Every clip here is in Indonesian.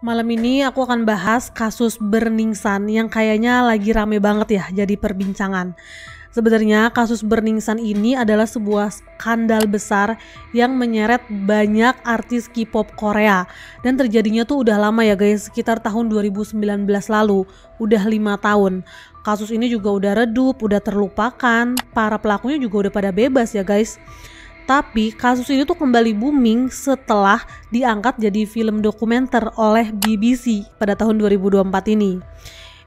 Malam ini aku akan bahas kasus Burning Sun yang kayaknya lagi rame banget ya jadi perbincangan. Sebenarnya kasus Burning Sun ini adalah sebuah skandal besar yang menyeret banyak artis K-pop Korea. Dan terjadinya tuh udah lama ya guys, sekitar tahun 2019 lalu, udah 5 tahun. Kasus ini juga udah redup, udah terlupakan, para pelakunya juga udah pada bebas ya guys. Tapi kasus ini tuh kembali booming setelah diangkat jadi film dokumenter oleh BBC pada tahun 2024 ini.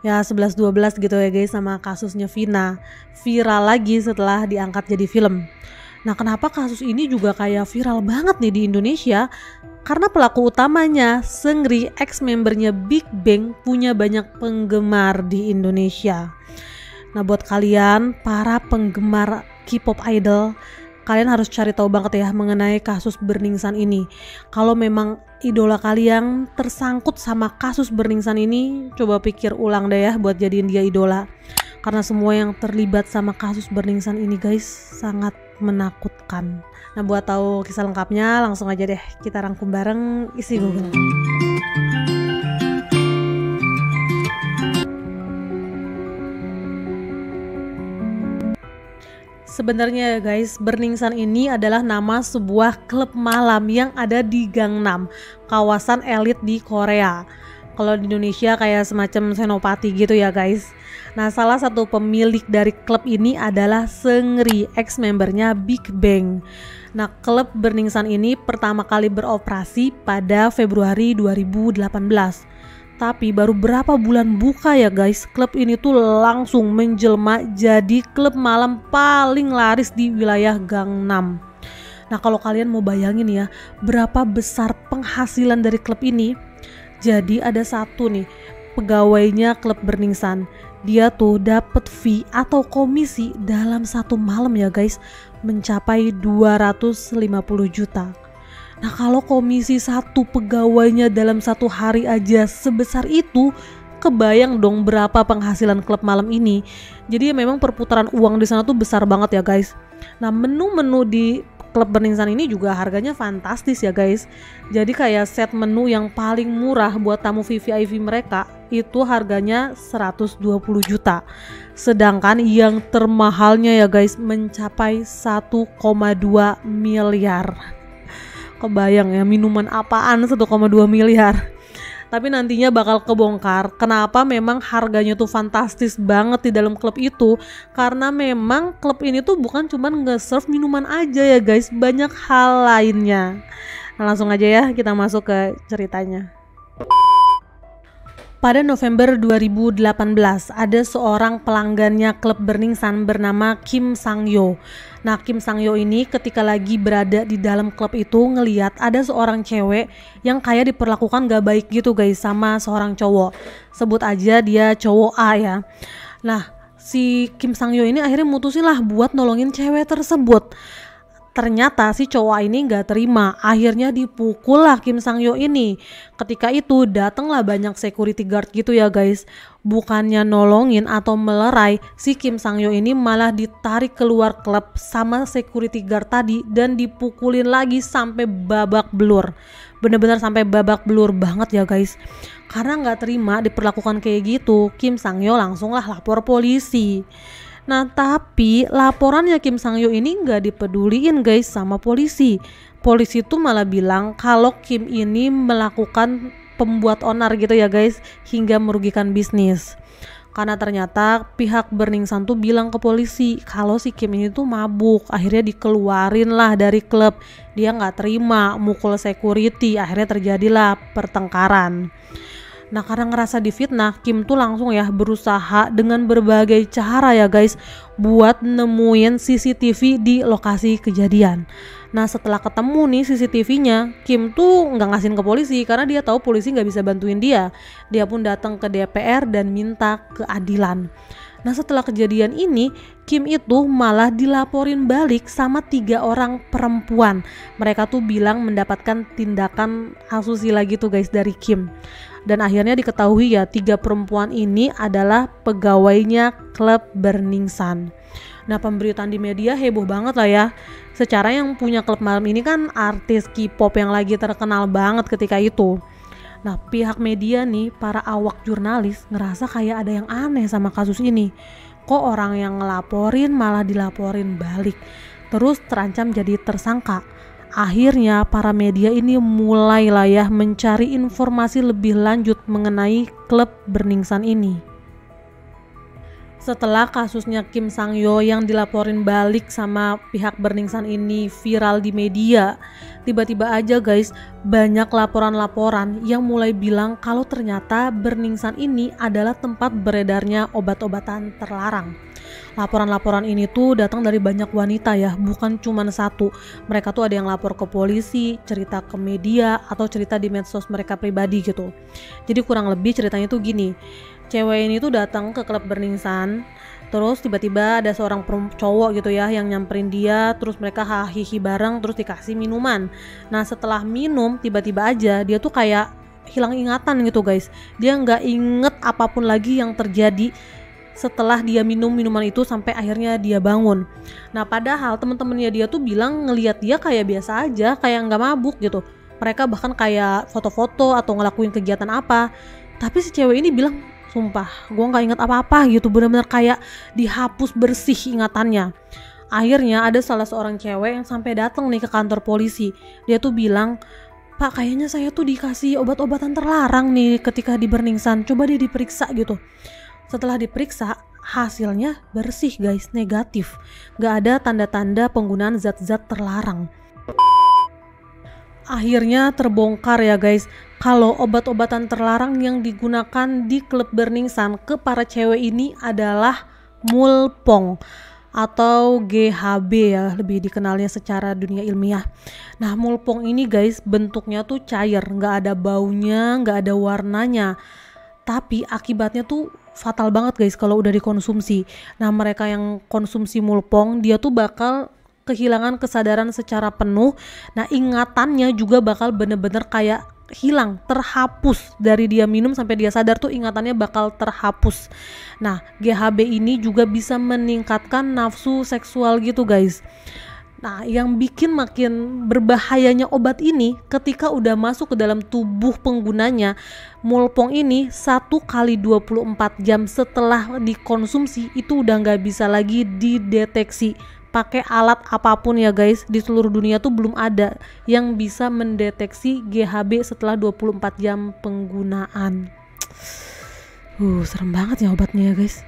Ya 11-12 gitu ya guys, sama kasusnya Vina. Viral lagi setelah diangkat jadi film. Nah kenapa kasus ini juga kayak viral banget nih di Indonesia? Karena pelaku utamanya, Seungri, ex-membernya Big Bang, punya banyak penggemar di Indonesia. Nah buat kalian para penggemar K-pop idol, kalian harus cari tahu banget ya mengenai kasus Burning Sun ini. Kalau memang idola kalian tersangkut sama kasus Burning Sun ini, coba pikir ulang deh ya buat jadiin dia idola. Karena semua yang terlibat sama kasus Burning Sun ini guys sangat menakutkan. Nah buat tahu kisah lengkapnya langsung aja deh kita rangkum bareng isi Google. Sebenarnya ya guys, Burning Sun ini adalah nama sebuah klub malam yang ada di Gangnam, kawasan elit di Korea. Kalau di Indonesia kayak semacam Senopati gitu ya guys. Nah salah satu pemilik dari klub ini adalah Seungri, ex-membernya Big Bang. Nah klub Burning Sun ini pertama kali beroperasi pada Februari 2018. Tapi baru berapa bulan buka ya guys, klub ini tuh langsung menjelma jadi klub malam paling laris di wilayah Gangnam. Nah kalau kalian mau bayangin ya, berapa besar penghasilan dari klub ini. Jadi ada satu nih, pegawainya klub Burning Sun. Dia tuh dapat fee atau komisi dalam satu malam ya guys, mencapai 250 juta. Nah kalau komisi satu pegawainya dalam satu hari aja sebesar itu, kebayang dong berapa penghasilan klub malam ini. Jadi memang perputaran uang di sana tuh besar banget ya guys. Nah menu-menu di klub Burning Sun ini juga harganya fantastis ya guys. Jadi kayak set menu yang paling murah buat tamu VVIP mereka itu harganya 120 juta. Sedangkan yang termahalnya ya guys mencapai 1,2 miliar. Kebayang ya minuman apaan 1,2 miliar. Tapi nantinya bakal kebongkar kenapa memang harganya tuh fantastis banget di dalam klub itu. Karena memang klub ini tuh bukan cuma nge-serve minuman aja ya guys, banyak hal lainnya. Nah langsung aja ya kita masuk ke ceritanya. Pada November 2018, ada seorang pelanggannya klub Burning Sun bernama Kim Sang-yo. Nah, Kim Sang-yo ini ketika lagi berada di dalam klub itu ngeliat ada seorang cewek yang kayak diperlakukan gak baik gitu guys sama seorang cowok. Sebut aja dia cowok A ya. Nah, si Kim Sang-yo ini akhirnya mutusin lah buat nolongin cewek tersebut. Ternyata si cowok ini gak terima, akhirnya dipukul lah Kim Sang-yo ini. Ketika itu datanglah banyak security guard gitu ya guys. Bukannya nolongin atau melerai, si Kim Sang-yo ini malah ditarik keluar klub sama security guard tadi dan dipukulin lagi sampai babak belur. Bener-bener sampai babak belur banget ya guys. Karena gak terima diperlakukan kayak gitu, Kim Sang-yo langsung lah lapor polisi. Nah tapi laporannya Kim Sang-yo ini nggak dipeduliin guys sama polisi. Polisi tuh malah bilang kalau Kim ini melakukan pembuat onar gitu ya guys, hingga merugikan bisnis. Karena ternyata pihak Burning Sun tuh bilang ke polisi kalau si Kim ini tuh mabuk, akhirnya dikeluarin lah dari klub. Dia nggak terima, mukul security, akhirnya terjadilah pertengkaran. Nah karena ngerasa difitnah, Kim tuh langsung ya berusaha dengan berbagai cara ya guys buat nemuin CCTV di lokasi kejadian. Nah setelah ketemu nih CCTV-nya, Kim tuh nggak ngasihin ke polisi karena dia tahu polisi nggak bisa bantuin dia. Dia pun datang ke DPR dan minta keadilan. Nah setelah kejadian ini, Kim itu malah dilaporin balik sama 3 orang perempuan. Mereka tuh bilang mendapatkan tindakan asusila gitu guys dari Kim. Dan akhirnya diketahui ya 3 perempuan ini adalah pegawainya klub Burning Sun. Nah pemberitaan di media heboh banget lah ya. Secara yang punya klub malam ini kan artis K-pop yang lagi terkenal banget ketika itu. Nah, pihak media nih, para awak jurnalis ngerasa kayak ada yang aneh sama kasus ini. Kok orang yang ngelaporin malah dilaporin balik, terus terancam jadi tersangka. Akhirnya para media ini mulailah ya mencari informasi lebih lanjut mengenai klub Burning Sun ini. Setelah kasusnya Kim Sang-yo yang dilaporin balik sama pihak Burning Sun ini viral di media, tiba-tiba aja guys, banyak laporan-laporan yang mulai bilang kalau ternyata Burning Sun ini adalah tempat beredarnya obat-obatan terlarang. Laporan-laporan ini tuh datang dari banyak wanita ya, bukan cuma satu. Mereka tuh ada yang lapor ke polisi, cerita ke media, atau cerita di medsos mereka pribadi gitu. Jadi kurang lebih ceritanya tuh gini, cewek ini tuh datang ke klub Burning Sun, terus tiba-tiba ada seorang cowok gitu ya yang nyamperin dia, terus mereka hahihi bareng, terus dikasih minuman. Nah setelah minum tiba-tiba aja dia tuh kayak hilang ingatan gitu guys. Dia nggak inget apapun lagi yang terjadi setelah dia minum minuman itu sampai akhirnya dia bangun. Nah padahal temen-temennya dia tuh bilang ngelihat dia kayak biasa aja, kayak nggak mabuk gitu. Mereka bahkan kayak foto-foto atau ngelakuin kegiatan apa. Tapi si cewek ini bilang, sumpah gue nggak ingat apa-apa gitu, bener-bener kayak dihapus bersih ingatannya. Akhirnya ada salah seorang cewek yang sampai datang nih ke kantor polisi. Dia tuh bilang, Pak kayaknya saya tuh dikasih obat-obatan terlarang nih ketika di Burning Sun, coba dia diperiksa gitu. Setelah diperiksa hasilnya bersih guys, negatif, gak ada tanda-tanda penggunaan zat-zat terlarang. Akhirnya terbongkar ya guys, kalau obat-obatan terlarang yang digunakan di klub Burning Sun ke para cewek ini adalah mulpong atau GHB ya, lebih dikenalnya secara dunia ilmiah. Nah mulpong ini guys bentuknya tuh cair, nggak ada baunya, nggak ada warnanya, tapi akibatnya tuh fatal banget guys kalau udah dikonsumsi. Nah mereka yang konsumsi mulpong dia tuh bakal kehilangan kesadaran secara penuh. Nah ingatannya juga bakal bener-bener kayak hilang, terhapus. Dari dia minum sampai dia sadar tuh ingatannya bakal terhapus. Nah GHB ini juga bisa meningkatkan nafsu seksual gitu guys. Nah yang bikin makin berbahayanya obat ini ketika udah masuk ke dalam tubuh penggunanya, mulpong ini 1 kali 24 jam setelah dikonsumsi itu udah nggak bisa lagi dideteksi pakai alat apapun ya guys. Di seluruh dunia tuh belum ada yang bisa mendeteksi GHB setelah 24 jam penggunaan. Serem banget ya obatnya ya guys.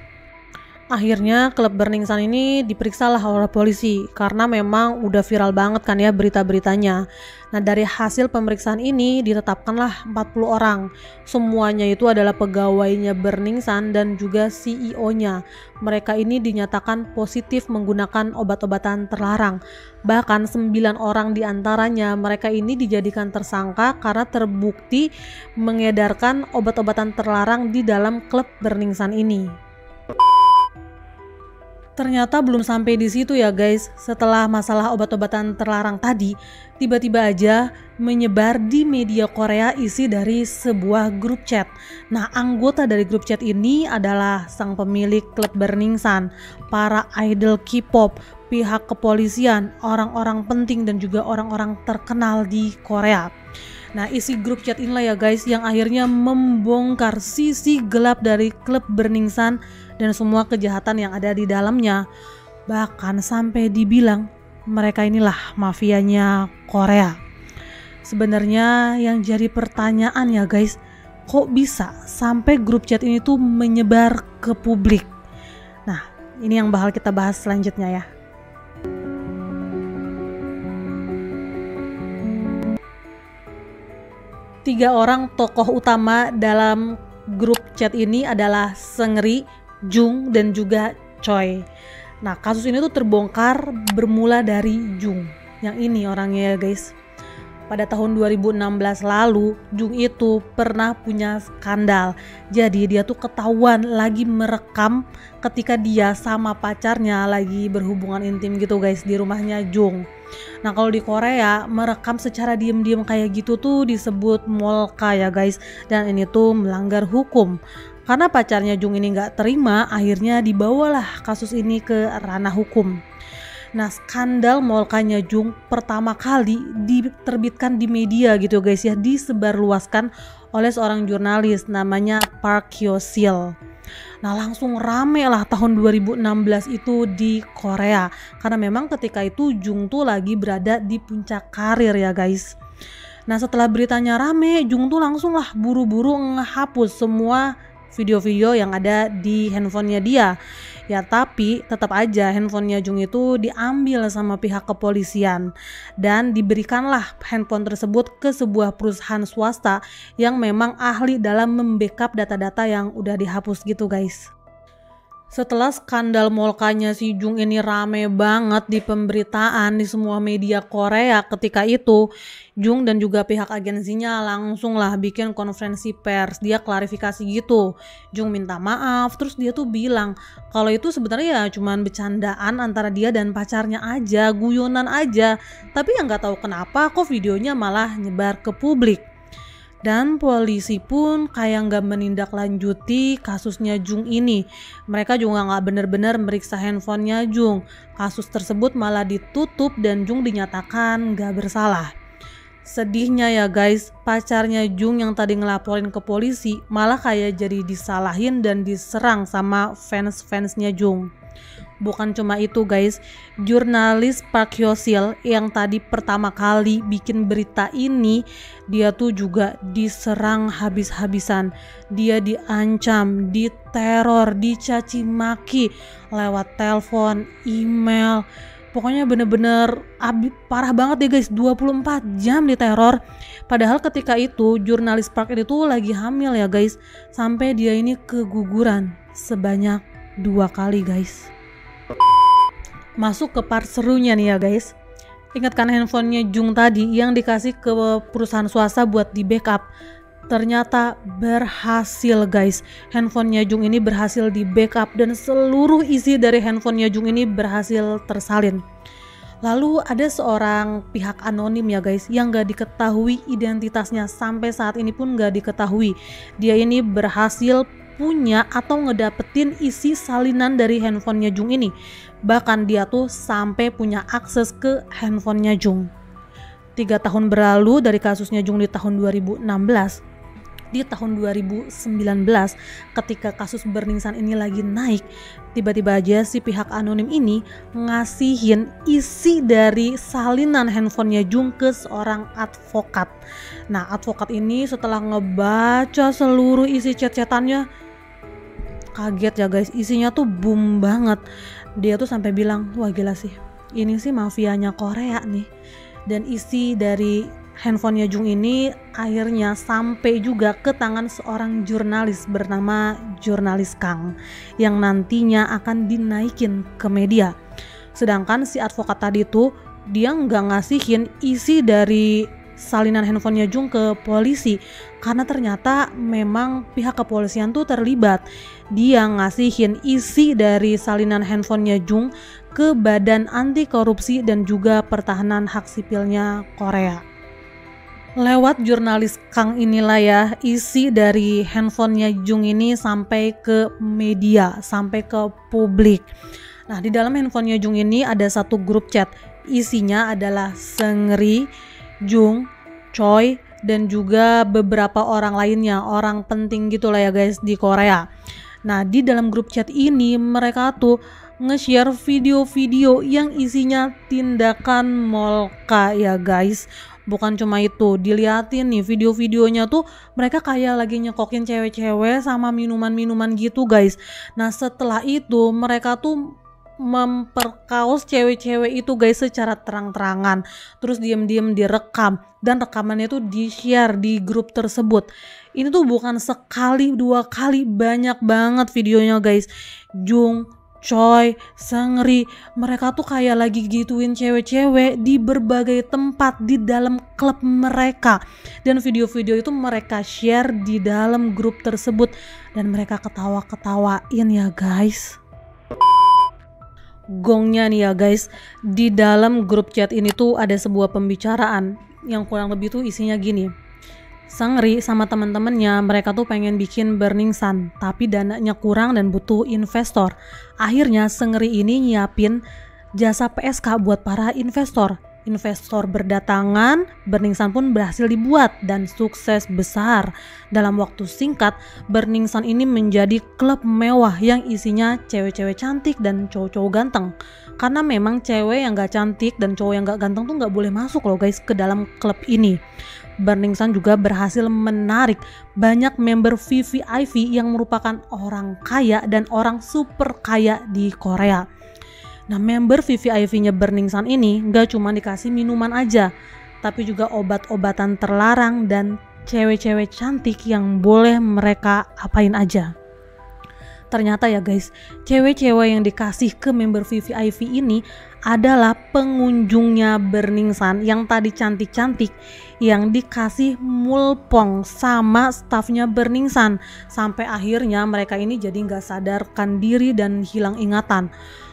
Akhirnya klub Burning Sun ini diperiksalah oleh polisi karena memang udah viral banget kan ya berita-beritanya. Nah dari hasil pemeriksaan ini ditetapkanlah 40 orang. Semuanya itu adalah pegawainya Burning Sun dan juga CEO-nya. Mereka ini dinyatakan positif menggunakan obat-obatan terlarang. Bahkan 9 orang diantaranya mereka ini dijadikan tersangka karena terbukti mengedarkan obat-obatan terlarang di dalam klub Burning Sun ini. Ternyata belum sampai di situ ya guys. Setelah masalah obat-obatan terlarang tadi, tiba-tiba aja menyebar di media Korea isi dari sebuah grup chat. Nah anggota dari grup chat ini adalah sang pemilik klub Burning Sun, para idol K-pop, pihak kepolisian, orang-orang penting dan juga orang-orang terkenal di Korea. Nah isi grup chat inilah ya guys yang akhirnya membongkar sisi gelap dari klub Burning Sun dan semua kejahatan yang ada di dalamnya. Bahkan sampai dibilang mereka inilah mafianya Korea. Sebenarnya yang jadi pertanyaan ya guys, kok bisa sampai grup chat ini tuh menyebar ke publik? Nah ini yang bakal kita bahas selanjutnya ya. Tiga orang tokoh utama dalam grup chat ini adalah Seungri, Jung, dan juga Choi. Nah kasus ini tuh terbongkar bermula dari Jung. Yang ini orangnya ya guys. Pada tahun 2016 lalu, Jung itu pernah punya skandal. Jadi dia tuh ketahuan lagi merekam ketika dia sama pacarnya lagi berhubungan intim gitu guys di rumahnya Jung. Nah kalau di Korea merekam secara diam-diam kayak gitu tuh disebut molka ya guys. Dan ini tuh melanggar hukum. Karena pacarnya Jung ini gak terima, akhirnya dibawalah kasus ini ke ranah hukum. Nah skandal molkanya Jung pertama kali diterbitkan di media gitu guys ya, disebarluaskan oleh seorang jurnalis namanya Park Hyo-sil. Nah langsung rame lah tahun 2016 itu di Korea, karena memang ketika itu Jung tuh lagi berada di puncak karir ya guys. Nah setelah beritanya rame, Jung tuh langsung lah buru-buru ngehapus semua video-video yang ada di handphonenya dia. Ya tapi tetap aja handphonenya Jung itu diambil sama pihak kepolisian dan diberikanlah handphone tersebut ke sebuah perusahaan swasta yang memang ahli dalam membackup data-data yang udah dihapus gitu guys. Setelah skandal molkanya si Jung ini rame banget di pemberitaan di semua media Korea ketika itu, Jung dan juga pihak agensinya langsung lah bikin konferensi pers. Dia klarifikasi gitu. Jung minta maaf, terus dia tuh bilang kalau itu sebenarnya ya cuman bercandaan antara dia dan pacarnya aja, guyonan aja. Tapi ya nggak tahu kenapa kok videonya malah nyebar ke publik. Dan polisi pun kayak nggak menindaklanjuti kasusnya Jung ini. Mereka juga nggak bener-bener meriksa handphonenya Jung. Kasus tersebut malah ditutup dan Jung dinyatakan nggak bersalah. Sedihnya ya guys, pacarnya Jung yang tadi ngelaporin ke polisi malah kayak jadi disalahin dan diserang sama fans-fansnya Jung. Bukan cuma itu guys, jurnalis Park Hyo-sil yang tadi pertama kali bikin berita ini, dia tuh juga diserang habis-habisan. Dia diancam, diteror, dicaci maki lewat telepon, email. Pokoknya bener-bener parah banget ya guys, 24 jam diteror. Padahal ketika itu jurnalis Park ini tuh lagi hamil ya guys, sampai dia ini keguguran sebanyak 2 kali guys. Masuk ke part serunya nih ya guys. Ingatkan handphonenya Jung tadi yang dikasih ke perusahaan swasta buat di backup. Ternyata berhasil guys. Handphonenya Jung ini berhasil di backup dan seluruh isi dari handphonenya Jung ini berhasil tersalin. Lalu ada seorang pihak anonim ya guys yang gak diketahui identitasnya, sampai saat ini pun gak diketahui. Dia ini berhasil punya atau ngedapetin isi salinan dari handphonenya Jung ini. Bahkan dia tuh sampai punya akses ke handphonenya Jung. 3 tahun berlalu dari kasusnya Jung di tahun 2016. Di tahun 2019 ketika kasus Burning Sun ini lagi naik, tiba-tiba aja si pihak anonim ini ngasihin isi dari salinan handphonenya Jung ke seorang advokat. Nah advokat ini setelah ngebaca seluruh isi chat-chatannya, kaget ya guys, isinya tuh boom banget. Dia tuh sampai bilang, wah gila sih, ini sih mafianya Korea nih. Dan isi dari handphonenya Jung ini akhirnya sampai juga ke tangan seorang jurnalis bernama jurnalis Kang yang nantinya akan dinaikin ke media. Sedangkan si advokat tadi tuh dia nggak ngasihin isi dari salinan handphonenya Jung ke polisi karena ternyata memang pihak kepolisian tuh terlibat. Dia ngasihin isi dari salinan handphonenya Jung ke Badan Anti Korupsi dan juga Pertahanan Hak Sipilnya Korea. Lewat jurnalis Kang inilah ya isi dari handphonenya Jung ini sampai ke media, sampai ke publik. Nah di dalam handphonenya Jung ini ada satu grup chat, isinya adalah Seungri, Jung, Choi, dan juga beberapa orang lainnya, orang penting gitu lah ya guys di Korea. Nah di dalam grup chat ini mereka tuh nge-share video-video yang isinya tindakan molka ya guys. Bukan cuma itu, diliatin nih video-videonya tuh mereka kayak lagi nyekokin cewek-cewek sama minuman-minuman gitu guys. Nah setelah itu mereka tuh memperkaos cewek-cewek itu guys secara terang-terangan, terus diam-diam direkam dan rekamannya tuh di-share di grup tersebut. Ini tuh bukan sekali 2 kali, banyak banget videonya guys. Jung, Choi, Seungri, mereka tuh kayak lagi gituin cewek-cewek di berbagai tempat di dalam klub mereka. Dan video-video itu mereka share di dalam grup tersebut dan mereka ketawa-ketawain ya guys. Gongnya nih ya guys, di dalam grup chat ini tuh ada sebuah pembicaraan yang kurang lebih tuh isinya gini. Seungri sama teman-temannya mereka tuh pengen bikin Burning Sun, tapi dananya kurang dan butuh investor. Akhirnya Seungri ini nyiapin jasa PSK buat para investor. Investor berdatangan, Burning Sun pun berhasil dibuat dan sukses besar. Dalam waktu singkat, Burning Sun ini menjadi klub mewah yang isinya cewek-cewek cantik dan cowok-cowok ganteng. Karena memang cewek yang gak cantik dan cowok yang gak ganteng tuh gak boleh masuk loh guys ke dalam klub ini. Burning Sun juga berhasil menarik banyak member VVIP yang merupakan orang kaya dan orang super kaya di Korea. Nah, member VVIP-nya Burning Sun ini gak cuma dikasih minuman aja, tapi juga obat-obatan terlarang dan cewek-cewek cantik yang boleh mereka apain aja. Ternyata ya guys, cewek-cewek yang dikasih ke member VVIP ini adalah pengunjungnya Burning Sun yang tadi cantik-cantik, yang dikasih mulpong sama stafnya Burning Sun. Sampai akhirnya mereka ini jadi gak sadarkan diri dan hilang ingatan.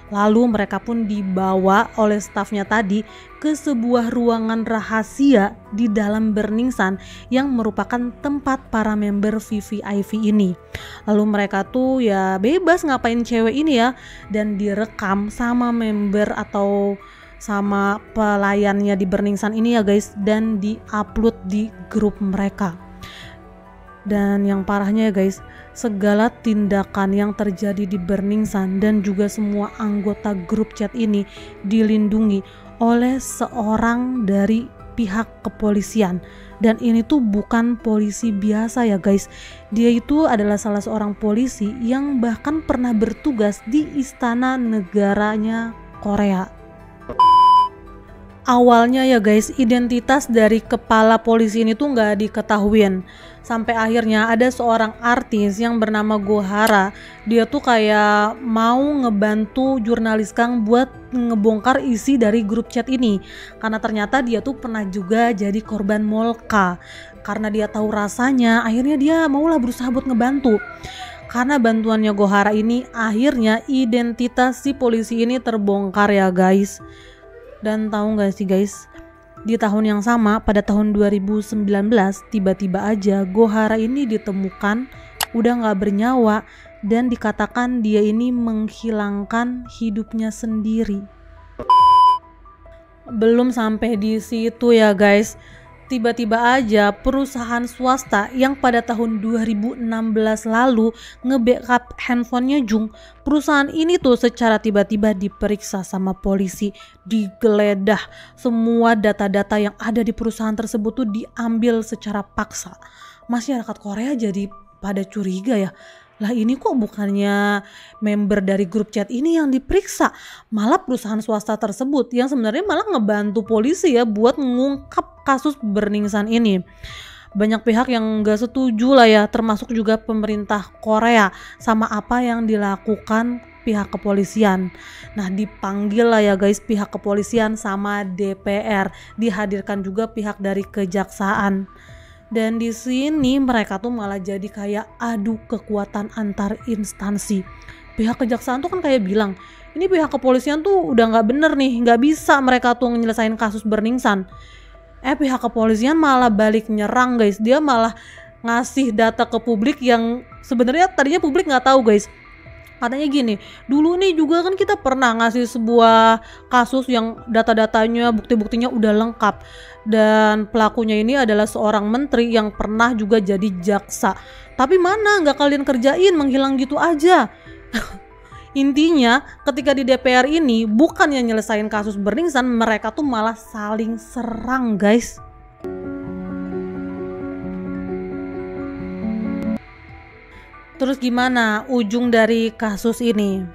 Lalu mereka pun dibawa oleh stafnya tadi ke sebuah ruangan rahasia di dalam Burning Sun yang merupakan tempat para member VVIP ini. Lalu mereka tuh ya bebas ngapain cewek ini ya, dan direkam sama member atau sama pelayannya di Burning Sun ini ya guys, dan diupload di grup mereka. Dan yang parahnya ya guys, segala tindakan yang terjadi di Burning Sun dan juga semua anggota grup chat ini dilindungi oleh seorang dari pihak kepolisian. Dan ini tuh bukan polisi biasa ya guys, dia itu adalah salah seorang polisi yang bahkan pernah bertugas di istana negaranya Korea. Awalnya ya guys, identitas dari kepala polisi ini tuh nggak diketahuin. Sampai akhirnya ada seorang artis yang bernama Gohara. Dia tuh kayak mau ngebantu jurnalis Kang buat ngebongkar isi dari grup chat ini. Karena ternyata dia tuh pernah juga jadi korban molka. Karena dia tahu rasanya, akhirnya dia maulah berusaha buat ngebantu. Karena bantuannya Gohara ini, akhirnya identitas si polisi ini terbongkar ya guys. Dan tahu gak sih guys, di tahun yang sama pada tahun 2019 tiba-tiba aja Gohara ini ditemukan udah gak bernyawa dan dikatakan dia ini menghilangkan hidupnya sendiri. Belum sampai di situ ya guys, tiba-tiba aja perusahaan swasta yang pada tahun 2016 lalu nge-backup handphonenya Jung, perusahaan ini tuh secara tiba-tiba diperiksa sama polisi, digeledah, semua data-data yang ada di perusahaan tersebut tuh diambil secara paksa. Masyarakat Korea jadi pada curiga ya, lah ini kok bukannya member dari grup chat ini yang diperiksa, malah perusahaan swasta tersebut yang sebenarnya malah ngebantu polisi ya buat mengungkap kasus Burning Sun ini. Banyak pihak yang gak setuju lah ya, termasuk juga pemerintah Korea sama apa yang dilakukan pihak kepolisian. Nah, dipanggil lah ya guys pihak kepolisian sama DPR, dihadirkan juga pihak dari kejaksaan. Dan di sini mereka tuh malah jadi kayak adu kekuatan antar instansi. Pihak kejaksaan tuh kan kayak bilang, ini pihak kepolisian tuh udah nggak bener nih, nggak bisa mereka tuh nyelesain kasus Burning Sun. Pihak kepolisian malah balik nyerang guys, dia malah ngasih data ke publik yang sebenarnya tadinya publik nggak tahu guys. Katanya gini, dulu nih juga kan kita pernah ngasih sebuah kasus yang data-datanya, bukti-buktinya udah lengkap. Dan pelakunya ini adalah seorang menteri yang pernah juga jadi jaksa. Tapi mana nggak kalian kerjain, menghilang gitu aja. Intinya ketika di DPR ini bukannya nyelesain kasus Burning Sun, mereka tuh malah saling serang guys. Terus gimana ujung dari kasus ini?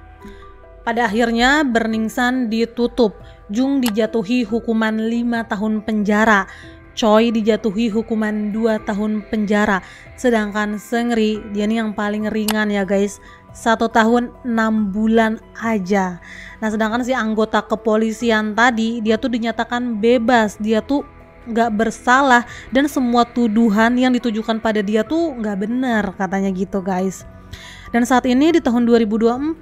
Pada akhirnya Burning Sun ditutup, Jung dijatuhi hukuman 5 tahun penjara, Choi dijatuhi hukuman 2 tahun penjara, sedangkan Seungri dia ini yang paling ringan ya guys, 1 tahun 6 bulan aja. Nah sedangkan si anggota kepolisian tadi dia tuh dinyatakan bebas, dia tuh gak bersalah dan semua tuduhan yang ditujukan pada dia tuh gak benar katanya gitu guys. Dan saat ini di tahun 2024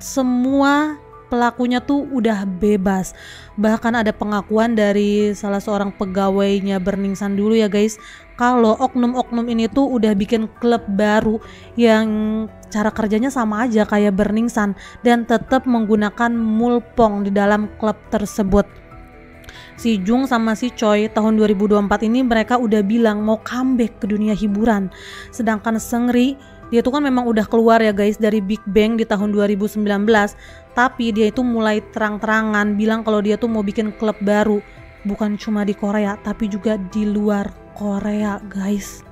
semua pelakunya tuh udah bebas. Bahkan ada pengakuan dari salah seorang pegawainya Burning Sun dulu ya guys, kalau oknum-oknum ini tuh udah bikin klub baru yang cara kerjanya sama aja kayak Burning Sun dan tetap menggunakan mulpong di dalam klub tersebut. si Jung sama si Choi tahun 2024 ini mereka udah bilang mau comeback ke dunia hiburan. Sedangkan Seungri dia tuh kan memang udah keluar ya guys dari Big Bang di tahun 2019, tapi dia itu mulai terang-terangan bilang kalau dia tuh mau bikin klub baru, bukan cuma di Korea tapi juga di luar Korea guys.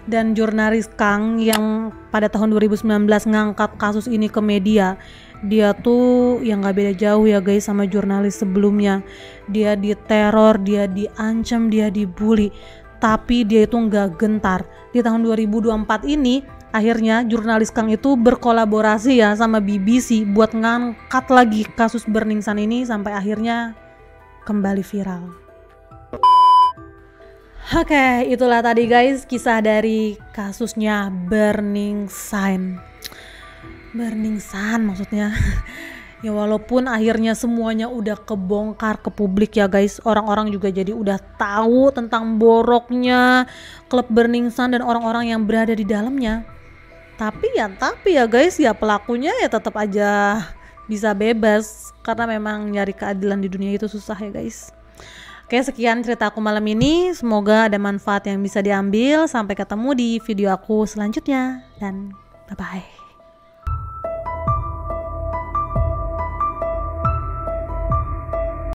Dan jurnalis Kang yang pada tahun 2019 ngangkat kasus ini ke media, dia tuh yang gak beda jauh ya guys sama jurnalis sebelumnya. Dia diteror, dia diancam, dia dibully, tapi dia itu gak gentar. Di tahun 2024 ini akhirnya jurnalis Kang itu berkolaborasi ya sama BBC buat ngangkat lagi kasus Burning Sun ini sampai akhirnya kembali viral. Oke, itulah tadi guys kisah dari kasusnya Burning Sun. Burning Sun maksudnya. Ya walaupun akhirnya semuanya udah kebongkar ke publik ya guys, orang-orang juga jadi udah tahu tentang boroknya klub Burning Sun dan orang-orang yang berada di dalamnya. Tapi ya guys, ya pelakunya ya tetap aja bisa bebas karena memang nyari keadilan di dunia itu susah ya guys. Oke, sekian cerita aku malam ini. Semoga ada manfaat yang bisa diambil. Sampai ketemu di video aku selanjutnya dan bye-bye.